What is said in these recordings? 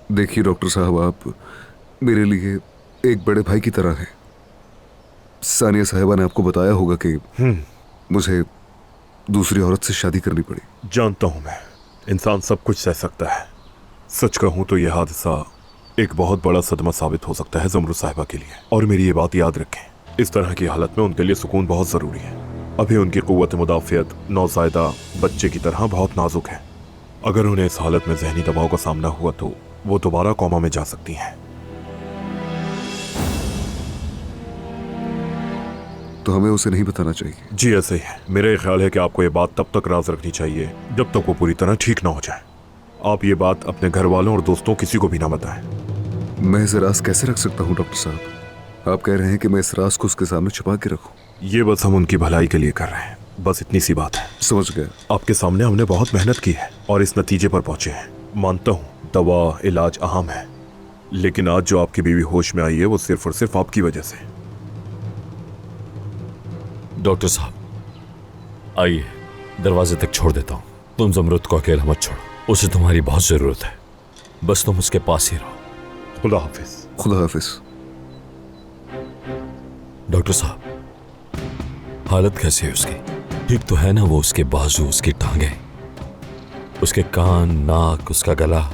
देखिए डॉक्टर साहब, आप मेरे लिए एक बड़े भाई की तरह हैं। सानिया साहिबा ने आपको बताया होगा कि मुझे दूसरी औरत से शादी करनी पड़ी। जानता हूं मैं, इंसान सब कुछ सह सकता है। सच कहूं तो यह हादसा एक बहुत बड़ा सदमा साबित हो सकता है ज़मरुद साहिबा के लिए। और मेरी ये बात याद रखें, इस तरह की हालत में उनके लिए सुकून बहुत ज़रूरी है। अभी उनकी क़ुव्वत मुदाफ़ियत नौज़ायदा बच्चे की तरह बहुत नाजुक है। अगर उन्हें इस हालत में ज़हनी दबाव का सामना हुआ तो वो दोबारा कोमा में जा सकती हैं। तो हमें उसे नहीं बताना चाहिए। जी ऐसे ही है। मेरा ये ख्याल है कि आपको ये बात तब तक राज रखनी चाहिए जब तक वो पूरी तरह ठीक ना हो जाए। आप ये बात अपने घर वालों और दोस्तों किसी को भी ना बताएं। मैं इस राज कैसे रख सकता हूँ डॉक्टर साहब? आप कह रहे हैं कि मैं इस राज को उसके सामने छुपा के रखूं? ये बस हम उनकी भलाई के लिए कर रहे हैं, बस इतनी सी बात है। समझ गया। आपके सामने हमने बहुत मेहनत की है और इस नतीजे पर पहुंचे हैं। मानता हूँ दवा इलाज अहम है, लेकिन आज जो आपकी बीवी होश में आई है वो सिर्फ और सिर्फ आपकी वजह से। डॉक्टर साहब आइए, दरवाजे तक छोड़ देता हूँ। तुम ज़मरुद को अकेला मत छोड़ो, उसे तुम्हारी बहुत ज़रूरत है। बस तुम उसके पास ही रहो। खुदा हाफिज। खुदा हाफिज। डॉक्टर साहब, हालत कैसी है उसकी? ठीक तो है ना? वो उसके बाजू, उसकी टांगें, उसके कान, नाक, उसका गला,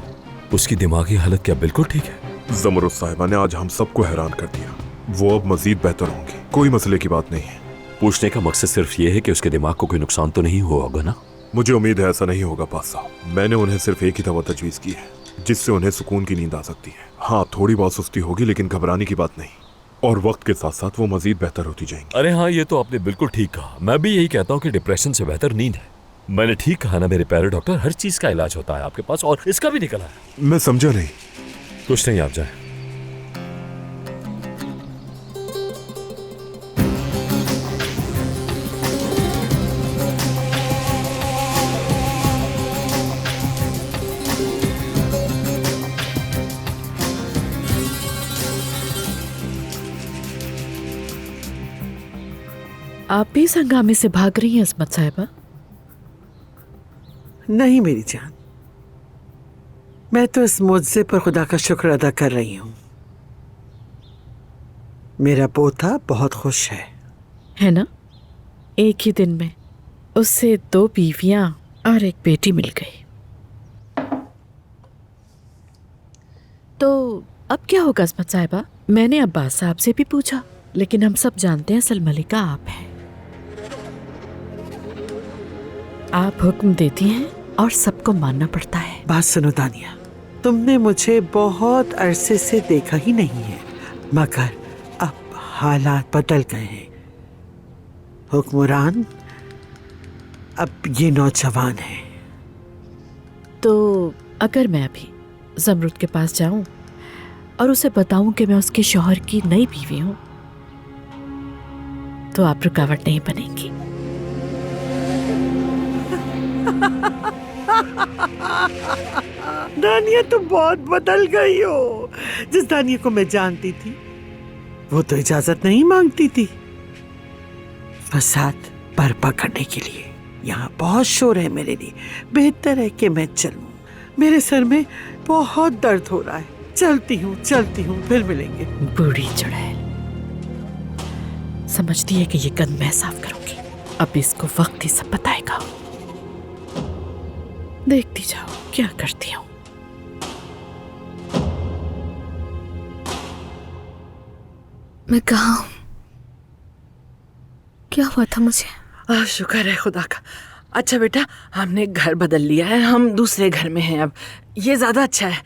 उसकी दिमागी हालत क्या बिल्कुल ठीक है? ज़मरुद साहिबा ने आज हम सबको हैरान कर दिया। वो अब मजीद बेहतर होंगी, कोई मसले की बात नहीं है। पूछने का मकसद सिर्फ ये है कि उसके दिमाग को कोई नुकसान तो नहीं हुआ होगा ना? मुझे उम्मीद है ऐसा नहीं होगा पास साहब। मैंने उन्हें सिर्फ एक ही दवा तजवीज़ की है जिससे उन्हें सुकून की नींद आ सकती है। हाँ, थोड़ी बहुत सुस्ती होगी लेकिन घबराने की बात नहीं, और वक्त के साथ साथ वो मजीद बेहतर होती जाएंगी। अरे हाँ, ये तो आपने बिल्कुल ठीक कहा। मैं भी यही कहता हूँ कि डिप्रेशन से बेहतर नींद है। मैंने ठीक कहा ना मेरे प्यारे डॉक्टर? हर चीज का इलाज होता है आपके पास, और इसका भी निकला है। मैं समझा नहीं। कुछ नहीं, आप जाए। आप भी इस हंगामे से भाग रही हैं अजमत साहिबा? नहीं मेरी जान, मैं तो इस मुआवजे पर खुदा का शुक्र अदा कर रही हूँ। मेरा पोता बहुत खुश है ना? एक ही दिन में उससे 2 बीवियां और एक बेटी मिल गई। तो अब क्या होगा अजमत साहिबा? मैंने अब्बास साहब से भी पूछा, लेकिन हम सब जानते हैं असल मलिका आप हैं। आप हुक्म देती हैं और सबको मानना पड़ता है। बात सुनो दानिया, तुमने मुझे बहुत अरसे से देखा ही नहीं है, मगर अब हालात बदल गए हैं। हुक्मरान अब ये नौजवान है। तो अगर मैं अभी ज़मरुद के पास जाऊं और उसे बताऊं कि मैं उसके शौहर की नई बीवी हूं, तो आप रुकावट नहीं बनेंगी। दानिया तुम बहुत बदल गई हो। जिस दानिया को मैं जानती थी वो तो इजाजत नहीं मांगती थी फसाद बर्पा करने के लिए। यहाँ बहुत शोर है मेरे लिए, बेहतर है कि मैं चलूं। मेरे सर में बहुत दर्द हो रहा है। चलती हूँ, फिर मिलेंगे। बूढ़ी चुड़ैल समझती है कि ये कद मैं साफ करूंगी। अब इसको वक्त ही सब बताएगा। देखती जाओ क्या करती हूँ। मैं कहाँ हूँ? क्या हुआ था मुझे? शुक्र है खुदा का। अच्छा बेटा, हमने घर बदल लिया है, हम दूसरे घर में हैं अब। ये ज्यादा अच्छा है।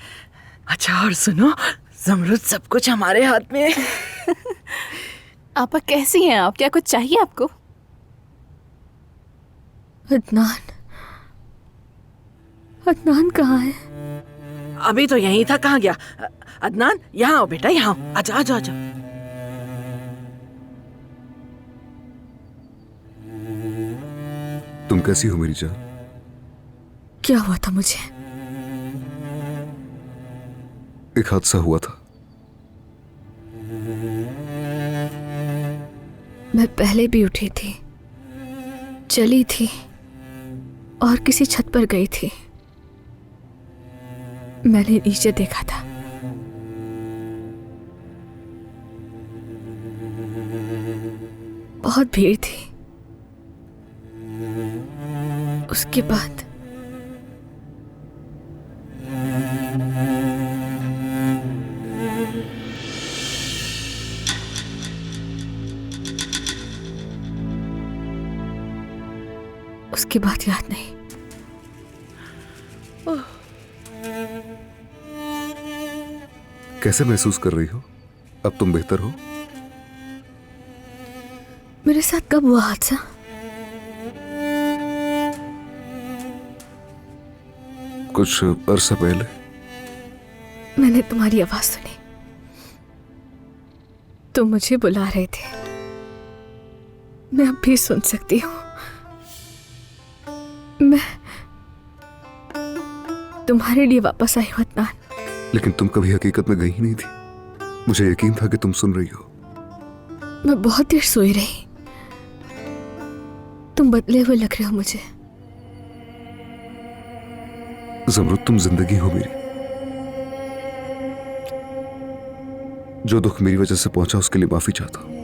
अच्छा और सुनो, ज़मरुद सब कुछ हमारे हाथ में है। आपा कैसी हैं आप? क्या कुछ चाहिए आपको? अदनान, अदनान कहाँ है? अभी तो यहीं था, कहाँ गया? अदनान यहाँ आओ बेटा, यहाँ आओ। आजा आजा आजा। तुम कैसी हो मेरी जान? क्या हुआ था मुझे? एक हादसा हुआ था। मैं पहले भी उठी थी, चली थी और किसी छत पर गई थी। मैंने नीचे देखा था। बहुत भीड़ थी। उसके बाद याद नहीं। कैसे महसूस कर रही हो? अब तुम बेहतर हो? मेरे साथ कब हुआ हादसा? कुछ अरसा पहले। मैंने तुम्हारी आवाज सुनी। तुम मुझे बुला रहे थे। मैं अब भी सुन सकती हूँ। मैं तुम्हारे लिए वापस आई हूँ अदनान। लेकिन तुम कभी हकीकत में गई ही नहीं थी। मुझे यकीन था कि तुम सुन रही हो। मैं बहुत देर सोई रही। तुम बदले हुए लग रहे हो मुझे। ज़मरुद, तुम जिंदगी हो मेरी। जो दुख मेरी वजह से पहुंचा उसके लिए माफी चाहता हूं।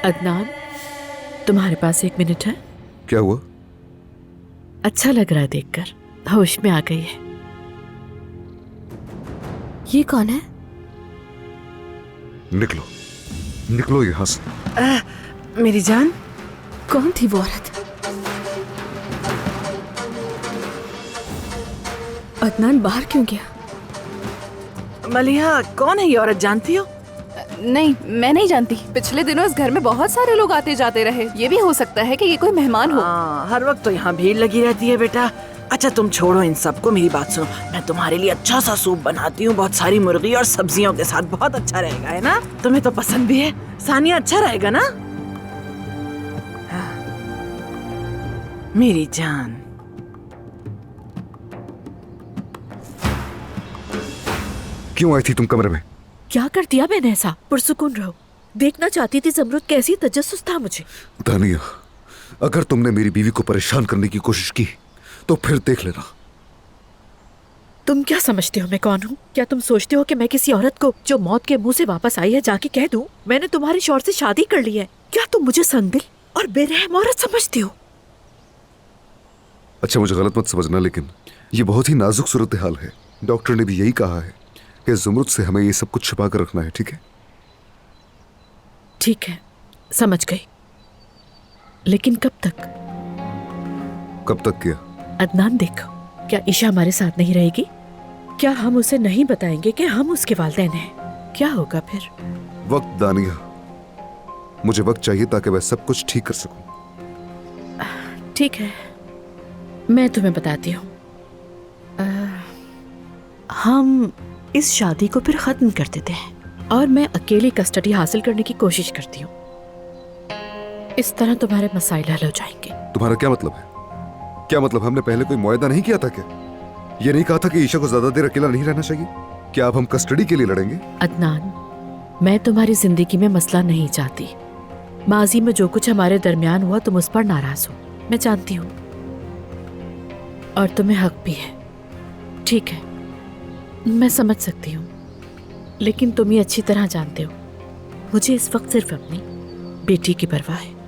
अदनान, तुम्हारे पास 1 मिनट है? क्या हुआ? अच्छा लग रहा है देखकर। होश में आ गई है। ये कौन है? निकलो, निकलो यहां से। मेरी जान, कौन थी वो औरत? अदनान बाहर क्यों गया? मलिहा, कौन है ये औरत, जानती हो? नहीं, मैं नहीं जानती। पिछले दिनों इस घर में बहुत सारे लोग आते जाते रहे। ये भी हो सकता है कि ये कोई मेहमान हो। हर वक्त तो यहाँ भीड़ लगी रहती है बेटा। अच्छा तुम छोड़ो इन सबको, मेरी बात सुनो। मैं तुम्हारे लिए अच्छा सा सूप बनाती हूँ, बहुत सारी मुर्गी और सब्जियों के साथ। बहुत अच्छा रहेगा, है ना? तुम्हें तो पसंद भी है। सानिया, अच्छा रहेगा ना? हाँ। मेरी जान, क्यों आई थी तुम कमरे में? क्या कर दिया मैंने ऐसा? पुरसुकून रहो। देखना चाहती थी ज़मरुद कैसी तजस्सुस था मुझे। दानिया, अगर तुमने मेरी बीवी को परेशान करने की कोशिश की तो फिर देख लेना। तुम क्या समझते हो मैं कौन हूँ? क्या तुम सोचते हो कि मैं किसी औरत को जो मौत के मुंह से वापस आई है जाके कह दूं मैंने तुम्हारे शौहर से शादी कर ली है? क्या तुम मुझे संदिल और बेरहम औरत समझते हो? अच्छा, मुझे गलत मत समझना, लेकिन ये बहुत ही नाजुक सूरत हाल है। डॉक्टर ने भी यही कहा है कि ज़मरुद से हमें ये सब कुछ छुपा कर रखना है। ठीक है? ठीक है, समझ गई। लेकिन कब तक? कब तक क्या? अदनान देखो, क्या ईशा हमारे साथ नहीं रहेगी? क्या हम उसे नहीं बताएंगे कि हम उसके वालिदैन हैं? क्या होगा फिर? वक्त दानिया, मुझे वक्त चाहिए ताकि मैं सब कुछ ठीक कर सकूं। ठीक है, मैं तुम्हें बताती हूँ। हम इस शादी को फिर खत्म कर देते हैं और मैं अकेली कस्टडी हासिल करने की कोशिश करती हूँ। इस तरह तुम्हारे मसाइल हल हो जाएंगे। तुम्हारा क्या मतलब है? क्या मतलब हमने पहले कोई मुआहदा नहीं किया था क्या? ये नहीं कहा था कि ईशा को ज्यादा देर अकेला नहीं रहना चाहिए? क्या अब हम कस्टडी के लिए लड़ेंगे? अदनान, मैं तुम्हारी जिंदगी में मसला नहीं चाहती। माजी में जो कुछ हमारे दरमियान हुआ तुम उस पर नाराज हो, मैं जानती हूँ, और तुम्हें हक भी है। ठीक है, मैं समझ सकती हूँ, लेकिन तुम ये अच्छी तरह जानते हो मुझे इस वक्त सिर्फ अपनी बेटी की परवाह है।